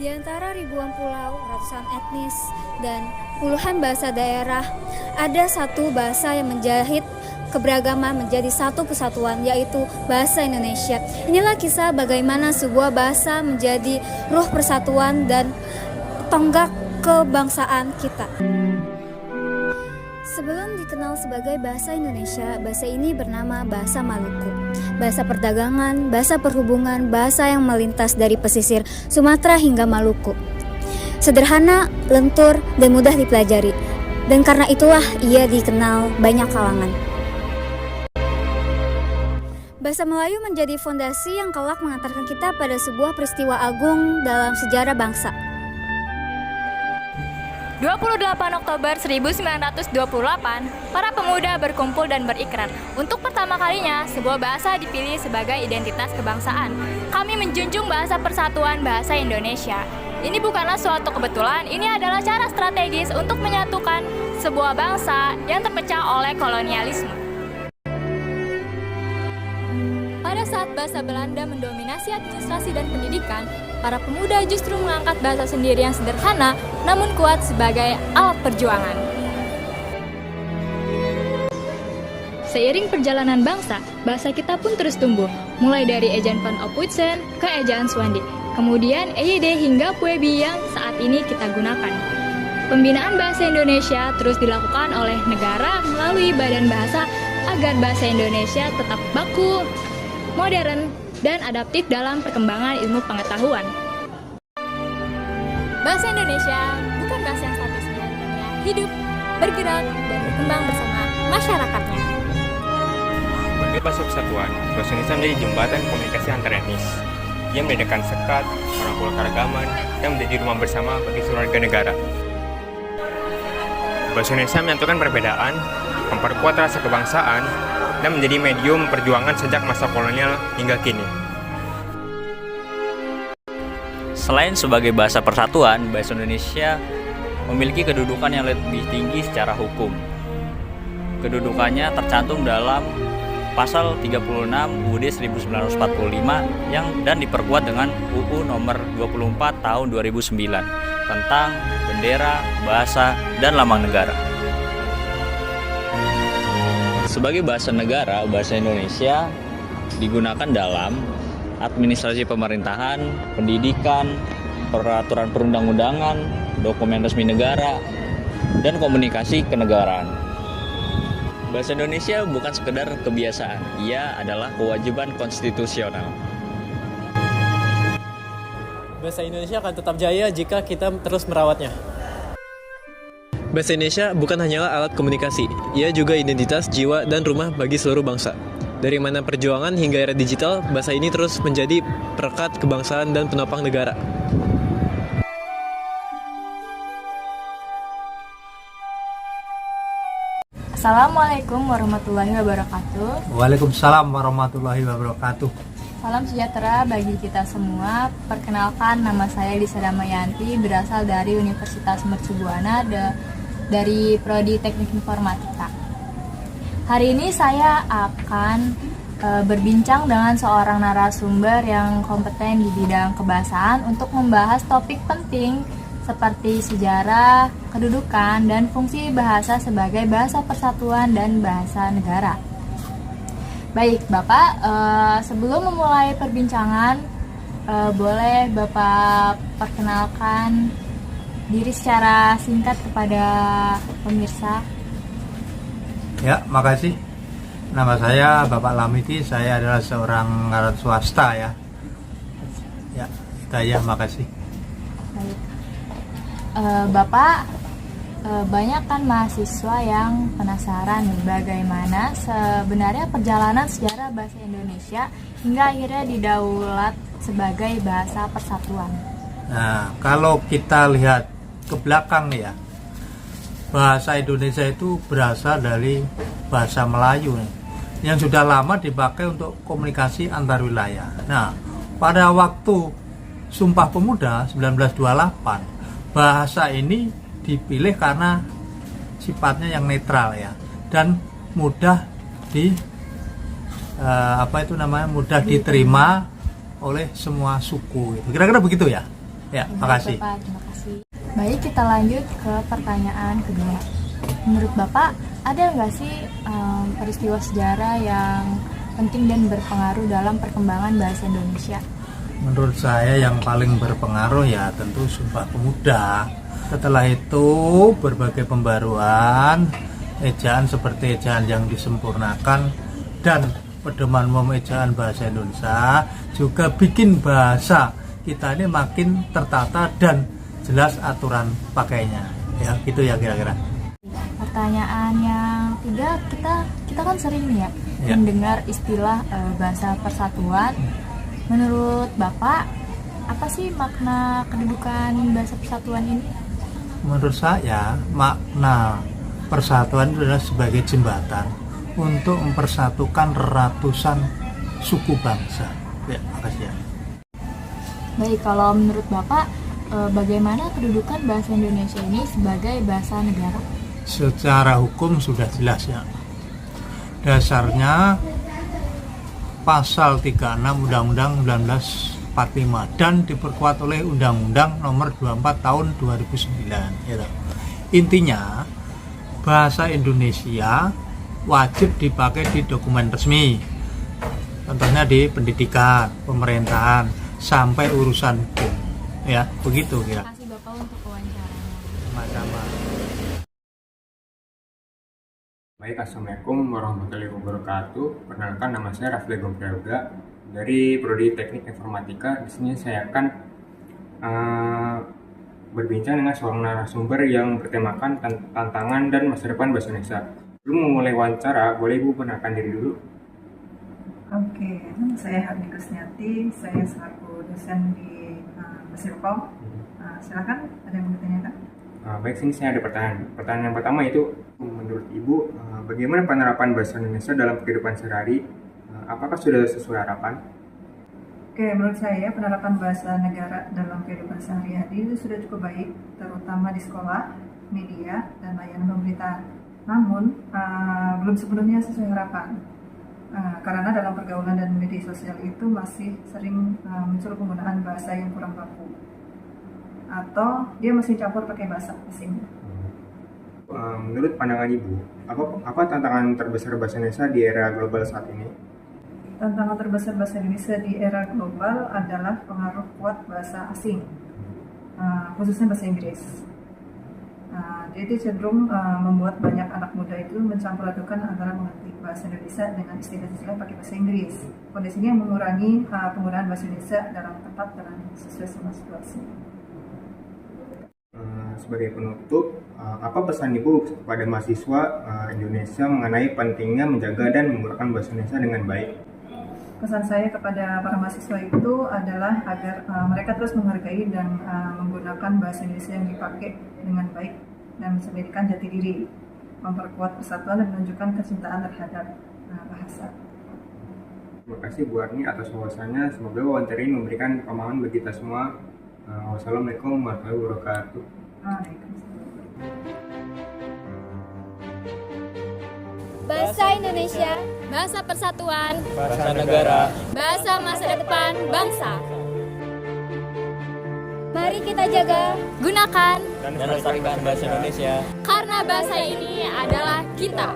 Di antara ribuan pulau, ratusan etnis, dan puluhan bahasa daerah, ada satu bahasa yang menjahit keberagaman menjadi satu kesatuan, yaitu bahasa Indonesia. Inilah kisah bagaimana sebuah bahasa menjadi ruh persatuan dan tonggak kebangsaan kita. Sebelum dikenal sebagai bahasa Indonesia, bahasa ini bernama bahasa Maluku. Bahasa perdagangan, bahasa perhubungan, bahasa yang melintas dari pesisir Sumatera hingga Maluku. Sederhana, lentur, dan mudah dipelajari. Dan karena itulah ia dikenal banyak kalangan. Bahasa Melayu menjadi fondasi yang kelak mengantarkan kita pada sebuah peristiwa agung dalam sejarah bangsa. 28 Oktober 1928, para pemuda berkumpul dan berikrar. Untuk pertama kalinya, sebuah bahasa dipilih sebagai identitas kebangsaan. Kami menjunjung bahasa persatuan bahasa Indonesia. Ini bukanlah suatu kebetulan, ini adalah cara strategis untuk menyatukan sebuah bangsa yang terpecah oleh kolonialisme. Pada saat bahasa Belanda mendominasi administrasi dan pendidikan, para pemuda justru mengangkat bahasa sendiri yang sederhana namun kuat sebagai alat perjuangan. Seiring perjalanan bangsa, bahasa kita pun terus tumbuh, mulai dari ejaan Van Ophuijsen ke ejaan Swandi, kemudian EYD hingga Puebi yang saat ini kita gunakan. Pembinaan bahasa Indonesia terus dilakukan oleh negara melalui Badan Bahasa agar bahasa Indonesia tetap baku, modern, dan adaptif dalam perkembangan ilmu pengetahuan. Bahasa Indonesia bukan bahasa yang statis, melainkan hidup, bergerak, dan berkembang bersama masyarakatnya. Sebagai bahasa persatuan, bahasa Indonesia menjadi jembatan komunikasi antar etnis. Ia membedakan sekat, merangkul keragaman, dan menjadi rumah bersama bagi seluruh warga negara. Bahasa Indonesia menyatukan perbedaan, memperkuat rasa kebangsaan, dan menjadi medium perjuangan sejak masa kolonial hingga kini. Selain sebagai bahasa persatuan, bahasa Indonesia memiliki kedudukan yang lebih tinggi secara hukum. Kedudukannya tercantum dalam Pasal 36 UUD 1945 dan diperkuat dengan UU Nomor 24 Tahun 2009 tentang bendera, bahasa, dan lambang negara. Sebagai bahasa negara, bahasa Indonesia digunakan dalam administrasi pemerintahan, pendidikan, peraturan perundang-undangan, dokumen resmi negara, dan komunikasi kenegaraan. Bahasa Indonesia bukan sekedar kebiasaan, ia adalah kewajiban konstitusional. Bahasa Indonesia akan tetap jaya jika kita terus merawatnya. Bahasa Indonesia bukan hanyalah alat komunikasi, ia juga identitas, jiwa, dan rumah bagi seluruh bangsa. Dari mana perjuangan hingga era digital, bahasa ini terus menjadi perekat kebangsaan dan penopang negara. Assalamualaikum warahmatullahi wabarakatuh. Waalaikumsalam warahmatullahi wabarakatuh. Salam sejahtera bagi kita semua. Perkenalkan, nama saya Lisa Damayanti, berasal dari Universitas Mercubuana dari Prodi Teknik Informatika. Hari ini saya akan berbincang dengan seorang narasumber yang kompeten di bidang kebahasaan untuk membahas topik penting seperti sejarah, kedudukan, dan fungsi bahasa sebagai bahasa persatuan dan bahasa negara. Baik, Bapak, sebelum memulai perbincangan, boleh Bapak perkenalkan diri secara singkat kepada pemirsa? Ya, makasih. Nama saya Bapak Lamiti, saya adalah seorang karyawan swasta ya. Ya, itu aja, makasih. Baik. Bapak, banyak kan mahasiswa yang penasaran nih bagaimana sebenarnya perjalanan sejarah bahasa Indonesia hingga akhirnya didaulat sebagai bahasa persatuan. Nah, kalau kita lihat ke belakang nih ya, bahasa Indonesia itu berasal dari bahasa Melayu nih, yang sudah lama dipakai untuk komunikasi antar wilayah. Nah, pada waktu Sumpah Pemuda 1928, bahasa ini dipilih karena sifatnya yang netral ya, dan mudah mudah diterima oleh semua suku. Kira-kira begitu ya. Ya, Baik, makasih. Bapak, terima kasih. Baik, kita lanjut ke pertanyaan kedua. Menurut Bapak, ada nggak sih peristiwa sejarah yang penting dan berpengaruh dalam perkembangan bahasa Indonesia? Menurut saya yang paling berpengaruh ya tentu Sumpah Pemuda. Setelah itu berbagai pembaruan, ejaan seperti ejaan yang disempurnakan dan pedoman umum ejaan bahasa Indonesia juga bikin bahasa kita ini makin tertata dan jelas aturan pakainya. Ya, gitu ya kira-kira. Pertanyaan yang ketiga, kita kan sering nih ya, Ya. mendengar istilah bahasa persatuan. Menurut Bapak, apa sih makna kedudukan bahasa persatuan ini? Menurut saya makna persatuan itu adalah sebagai jembatan untuk mempersatukan ratusan suku bangsa. Ya, makasih ya. Baik, kalau menurut Bapak, bagaimana kedudukan bahasa Indonesia ini sebagai bahasa negara? Secara hukum sudah jelas ya. Dasarnya pasal 36 Undang-Undang 1945 dan diperkuat oleh Undang-Undang Nomor 24 Tahun 2009. Gitu. Intinya bahasa Indonesia wajib dipakai di dokumen resmi. Contohnya di pendidikan, pemerintahan, sampai urusan hukum. Ya, begitu Terima ya. kasih Bapak untuk wawancaranya. Sama-sama. Baik, Assalamualaikum warahmatullahi wabarakatuh. Perkenalkan, nama saya Rafli Gomprayoga dari Prodi Teknik Informatika. Di sini saya akan berbincang dengan seorang narasumber yang bertemakan tantangan dan masa depan bahasa Indonesia. Sebelum memulai wawancara, boleh Ibu perkenalkan diri dulu? Oke, saya Harni Kusniati, saya selaku dosen di Mesilkom. Silakan, ada yang mau ditanyakan? Baik, sini saya ada pertanyaan. Pertanyaan yang pertama itu, menurut Ibu, bagaimana penerapan bahasa Indonesia dalam kehidupan sehari-hari? Apakah sudah sesuai harapan? Oke, menurut saya penerapan bahasa negara dalam kehidupan sehari-hari itu sudah cukup baik, terutama di sekolah, media, dan layanan pemerintahan. Namun, belum sepenuhnya sesuai harapan. Karena dalam pergaulan dan media sosial itu masih sering muncul penggunaan bahasa yang kurang baku. Atau dia masih campur pakai bahasa asing. Menurut pandangan Ibu, apa tantangan terbesar bahasa Indonesia di era global saat ini? Tantangan terbesar bahasa Indonesia di era global adalah pengaruh kuat bahasa asing, khususnya bahasa Inggris. Jadi cenderung membuat banyak anak muda itu mencampur adukan antara mengerti bahasa Indonesia dengan istilah-istilah pakai bahasa Inggris. Kondisi ini yang mengurangi penggunaan bahasa Indonesia dalam tempat dan sesuai sama situasi. Sebagai penutup, apa pesan Ibu kepada mahasiswa Indonesia mengenai pentingnya menjaga dan menggunakan bahasa Indonesia dengan baik? Pesan saya kepada para mahasiswa itu adalah agar mereka terus menghargai dan menggunakan bahasa Indonesia yang dipakai dengan baik dan mencerminkan jati diri, memperkuat persatuan dan menunjukkan kecintaan terhadap bahasa. Terima kasih Bu Arni atas wawasannya. Semoga wawancara ini memberikan pemahaman bagi kita semua. Wassalamualaikum warahmatullahi wabarakatuh. Bahasa Indonesia, bahasa persatuan, Bahasa negara. bahasa masa depan bangsa. Mari kita jaga, gunakan, Dan melestarikan bahasa Indonesia. karena bahasa ini adalah kita.